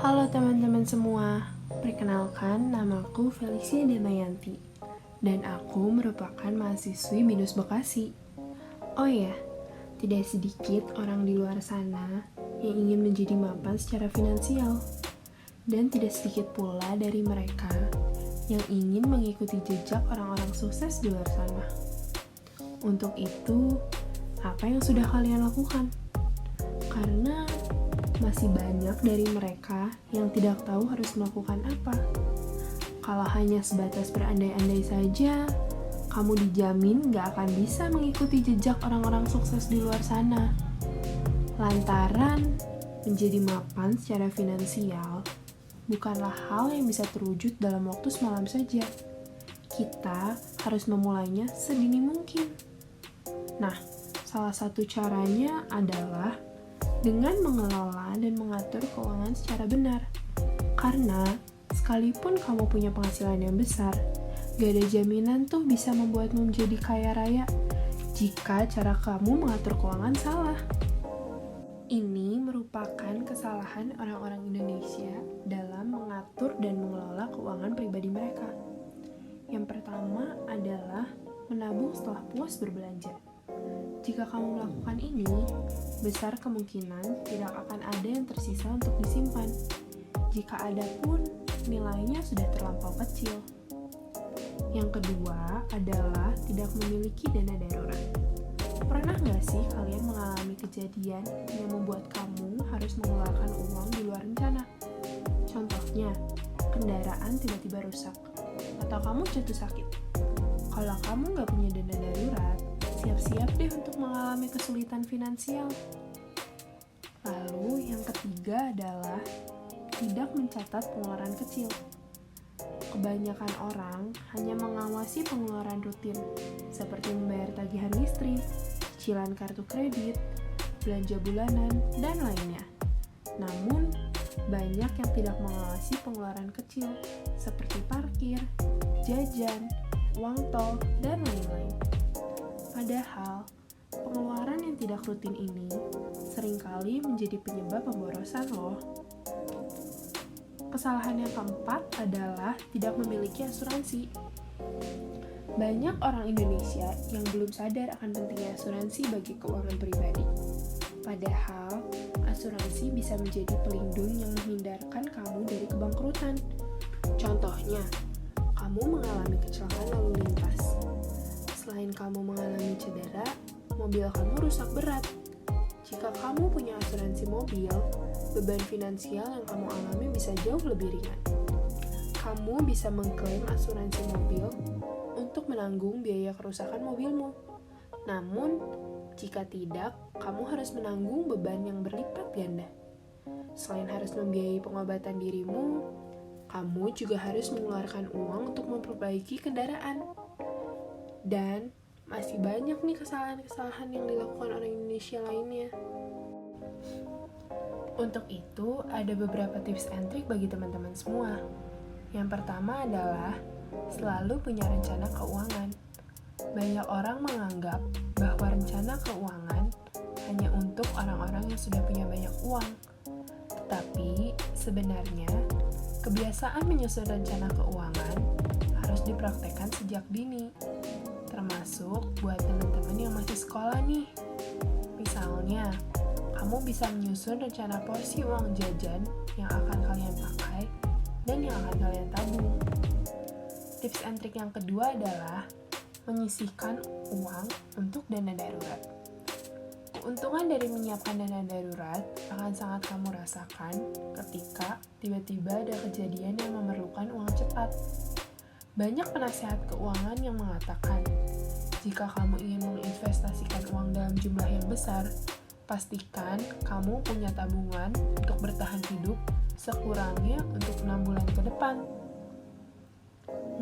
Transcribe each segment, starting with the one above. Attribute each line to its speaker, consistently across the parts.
Speaker 1: Halo teman-teman semua, perkenalkan namaku Felicia Damayanti dan aku merupakan mahasiswi BINUS Bekasi. Oh ya, tidak sedikit orang di luar sana yang ingin menjadi mapan secara finansial dan tidak sedikit pula dari mereka yang ingin mengikuti jejak orang-orang sukses di luar sana. Untuk itu, apa yang sudah kalian lakukan? Karena masih banyak dari mereka yang tidak tahu harus melakukan apa. Kalau hanya sebatas berandai-andai saja, kamu dijamin gak akan bisa mengikuti jejak orang-orang sukses di luar sana. Lantaran, menjadi mapan secara finansial bukanlah hal yang bisa terwujud dalam waktu semalam saja. Kita harus memulainya sedini mungkin. Nah, salah satu caranya adalah dengan mengelola dan mengatur keuangan secara benar. Karena sekalipun kamu punya penghasilan yang besar, gak ada jaminan tuh bisa membuatmu menjadi kaya raya jika cara kamu mengatur keuangan salah. Ini merupakan kesalahan orang-orang Indonesia dalam mengatur dan mengelola keuangan pribadi mereka. Yang pertama adalah menabung setelah puas berbelanja. Jika kamu melakukan ini, besar kemungkinan tidak akan ada yang tersisa untuk disimpan. Jika ada pun, nilainya sudah terlampau kecil. Yang kedua adalah tidak memiliki dana darurat. Pernah nggak sih kalian mengalami kejadian yang membuat kamu harus mengeluarkan uang di luar rencana? Contohnya, kendaraan tiba-tiba rusak, atau kamu jatuh sakit. Kalau kamu nggak punya dana darurat, siap-siap deh untuk mengalami kesulitan finansial. Lalu yang ketiga adalah tidak mencatat pengeluaran kecil. Kebanyakan orang hanya mengawasi pengeluaran rutin, seperti membayar tagihan listrik, cicilan kartu kredit, belanja bulanan, dan lainnya. Namun, banyak yang tidak mengawasi pengeluaran kecil, seperti parkir, jajan, uang tol, dan lain-lain. Padahal, pengeluaran yang tidak rutin ini seringkali menjadi penyebab pemborosan loh. Kesalahan yang keempat adalah tidak memiliki asuransi. Banyak orang Indonesia yang belum sadar akan pentingnya asuransi bagi keuangan pribadi. Padahal, asuransi bisa menjadi pelindung yang menghindarkan kamu dari kebangkrutan. Contohnya, kamu mengalami kecelakaan lalu lintas. Selain kamu mengalami cedera, mobil kamu rusak berat. Jika kamu punya asuransi mobil, beban finansial yang kamu alami bisa jauh lebih ringan. Kamu bisa mengklaim asuransi mobil untuk menanggung biaya kerusakan mobilmu. Namun, jika tidak, kamu harus menanggung beban yang berlipat ganda. Selain harus membiayai pengobatan dirimu, kamu juga harus mengeluarkan uang untuk memperbaiki kendaraan. Dan masih banyak nih kesalahan-kesalahan yang dilakukan orang Indonesia lainnya. Untuk itu, ada beberapa tips and trik bagi teman-teman semua. Yang pertama adalah selalu punya rencana keuangan. Banyak orang menganggap bahwa rencana keuangan hanya untuk orang-orang yang sudah punya banyak uang. Tetapi sebenarnya, kebiasaan menyusun rencana keuangan harus dipraktekkan sejak dini. Termasuk buat teman-teman yang masih sekolah nih. Misalnya, kamu bisa menyusun rencana porsi uang jajan yang akan kalian pakai dan yang akan kalian tabung. Tips and trik yang kedua adalah menyisihkan uang untuk dana darurat. Keuntungan dari menyiapkan dana darurat akan sangat kamu rasakan ketika tiba-tiba ada kejadian yang memerlukan uang cepat. Banyak penasehat keuangan yang mengatakan, jika kamu ingin menginvestasikan uang dalam jumlah yang besar, pastikan kamu punya tabungan untuk bertahan hidup sekurangnya untuk 6 bulan ke depan.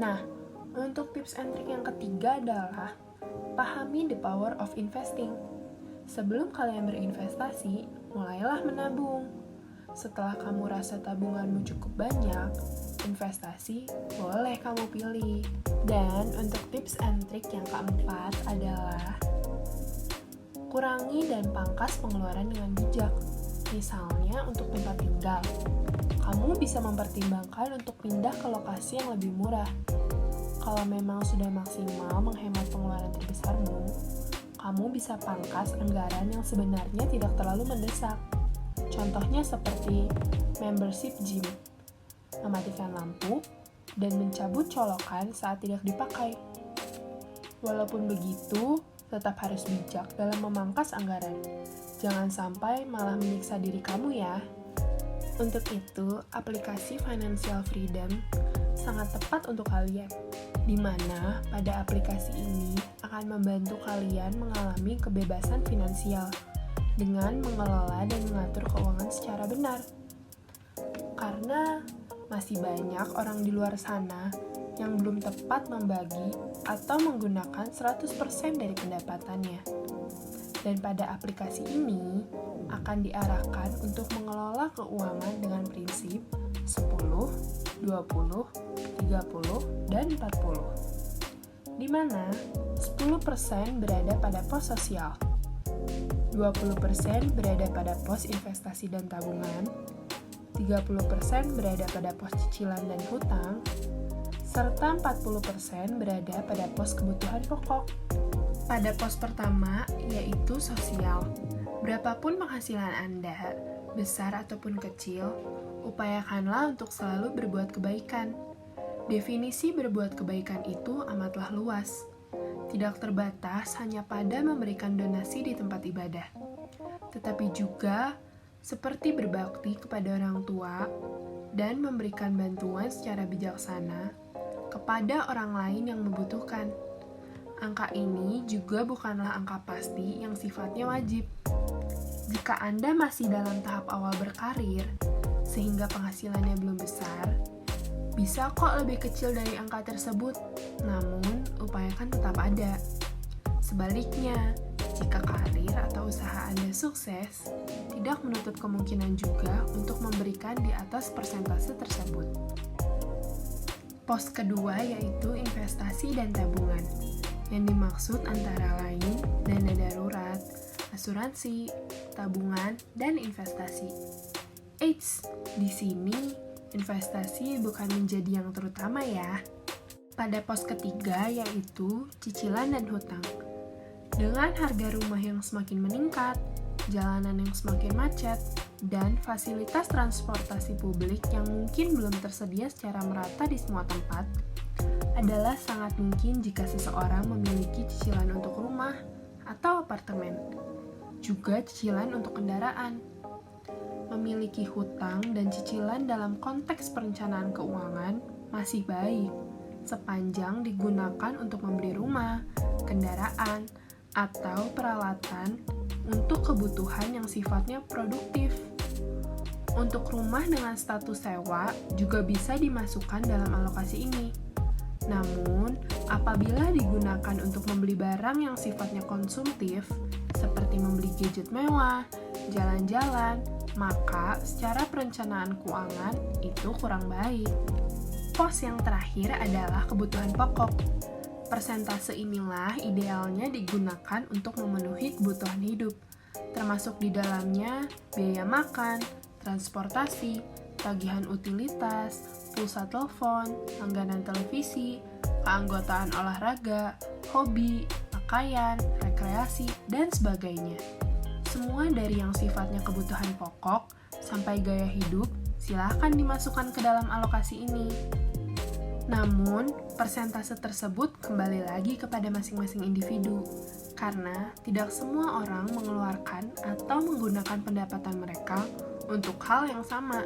Speaker 1: Nah, untuk tips and trik yang ketiga adalah pahami the power of investing. Sebelum kalian berinvestasi, mulailah menabung. Setelah kamu rasa tabunganmu cukup banyak, investasi boleh kamu pilih. Dan untuk tips and trik yang keempat adalah kurangi dan pangkas pengeluaran dengan bijak. Misalnya untuk tempat tinggal, bisa mempertimbangkan untuk pindah ke lokasi yang lebih murah. Kalau memang sudah maksimal menghemat pengeluaran terbesarmu, kamu bisa pangkas anggaran yang sebenarnya tidak terlalu mendesak. Contohnya seperti membership gym, mematikan lampu, dan mencabut colokan saat tidak dipakai. Walaupun begitu, tetap harus bijak dalam memangkas anggaran. Jangan sampai malah menyiksa diri kamu ya. Untuk itu, aplikasi Financial Freedom sangat tepat untuk kalian, di mana pada aplikasi ini akan membantu kalian mengalami kebebasan finansial dengan mengelola dan mengatur keuangan secara benar. Karena masih banyak orang di luar sana yang belum tepat membagi atau menggunakan 100% dari pendapatannya. Dan pada aplikasi ini akan diarahkan untuk mengelola keuangan dengan prinsip 10, 20, 30, dan 40. Di mana 10% berada pada pos sosial, 20% berada pada pos investasi dan tabungan, 30% berada pada pos cicilan dan hutang, serta 40% berada pada pos kebutuhan pokok. Pada pos pertama, yaitu sosial. Berapapun penghasilan Anda, besar ataupun kecil, upayakanlah untuk selalu berbuat kebaikan. Definisi berbuat kebaikan itu amatlah luas. Tidak terbatas hanya pada memberikan donasi di tempat ibadah, tetapi juga seperti berbakti kepada orang tua dan memberikan bantuan secara bijaksana kepada orang lain yang membutuhkan. Angka ini juga bukanlah angka pasti yang sifatnya wajib. Jika Anda masih dalam tahap awal berkarir, sehingga penghasilannya belum besar, bisa kok lebih kecil dari angka tersebut, namun upayakan tetap ada. Sebaliknya, jika karir atau usaha Anda sukses, tidak menutup kemungkinan juga untuk memberikan di atas persentase tersebut. Pos kedua yaitu investasi dan tabungan. Yang dimaksud antara lain dana darurat, asuransi, tabungan, dan investasi. Eits, di sini investasi bukan menjadi yang terutama ya. Pada pos ketiga yaitu cicilan dan hutang. Dengan harga rumah yang semakin meningkat, jalanan yang semakin macet, dan fasilitas transportasi publik yang mungkin belum tersedia secara merata di semua tempat, adalah sangat mungkin jika seseorang memiliki cicilan untuk rumah atau apartemen, juga cicilan untuk kendaraan. Memiliki hutang dan cicilan dalam konteks perencanaan keuangan masih baik, sepanjang digunakan untuk membeli rumah, kendaraan, atau peralatan untuk kebutuhan yang sifatnya produktif. Untuk rumah dengan status sewa juga bisa dimasukkan dalam alokasi ini. Namun, apabila digunakan untuk membeli barang yang sifatnya konsumtif, seperti membeli gadget mewah, jalan-jalan, maka secara perencanaan keuangan itu kurang baik. Pos yang terakhir adalah kebutuhan pokok. Persentase inilah idealnya digunakan untuk memenuhi kebutuhan hidup, termasuk di dalamnya biaya makan, transportasi, tagihan utilitas, pulsa telepon, langganan televisi, keanggotaan olahraga, hobi, pakaian, rekreasi, dan sebagainya. Semua dari yang sifatnya kebutuhan pokok sampai gaya hidup, silakan dimasukkan ke dalam alokasi ini. Namun, persentase tersebut kembali lagi kepada masing-masing individu, karena tidak semua orang mengeluarkan atau menggunakan pendapatan mereka untuk hal yang sama.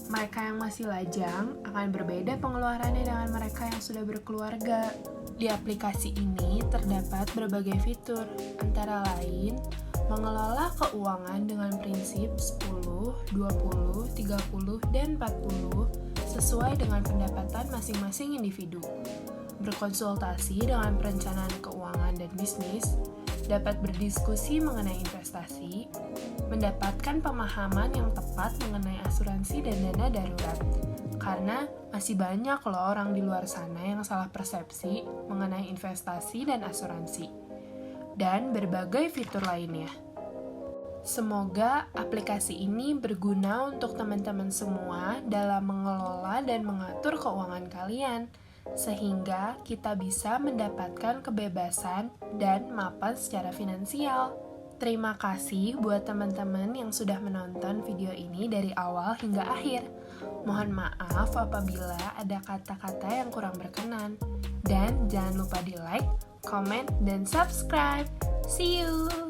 Speaker 1: Mereka yang masih lajang akan berbeda pengeluarannya dengan mereka yang sudah berkeluarga. Di aplikasi ini terdapat berbagai fitur, antara lain mengelola keuangan dengan prinsip 10, 20, 30, dan 40 sesuai dengan pendapatan masing-masing individu. Berkonsultasi dengan perencanaan keuangan dan bisnis, dapat berdiskusi mengenai investasi, mendapatkan pemahaman yang tepat mengenai asuransi dan dana darurat. Karena masih banyak loh orang di luar sana yang salah persepsi mengenai investasi dan asuransi. Dan berbagai fitur lainnya. Semoga aplikasi ini berguna untuk teman-teman semua dalam mengelola dan mengatur keuangan kalian, sehingga kita bisa mendapatkan kebebasan dan mapan secara finansial. Terima kasih buat teman-teman yang sudah menonton video ini dari awal hingga akhir. Mohon maaf apabila ada kata-kata yang kurang berkenan. Dan jangan lupa di like, comment, dan subscribe. See you!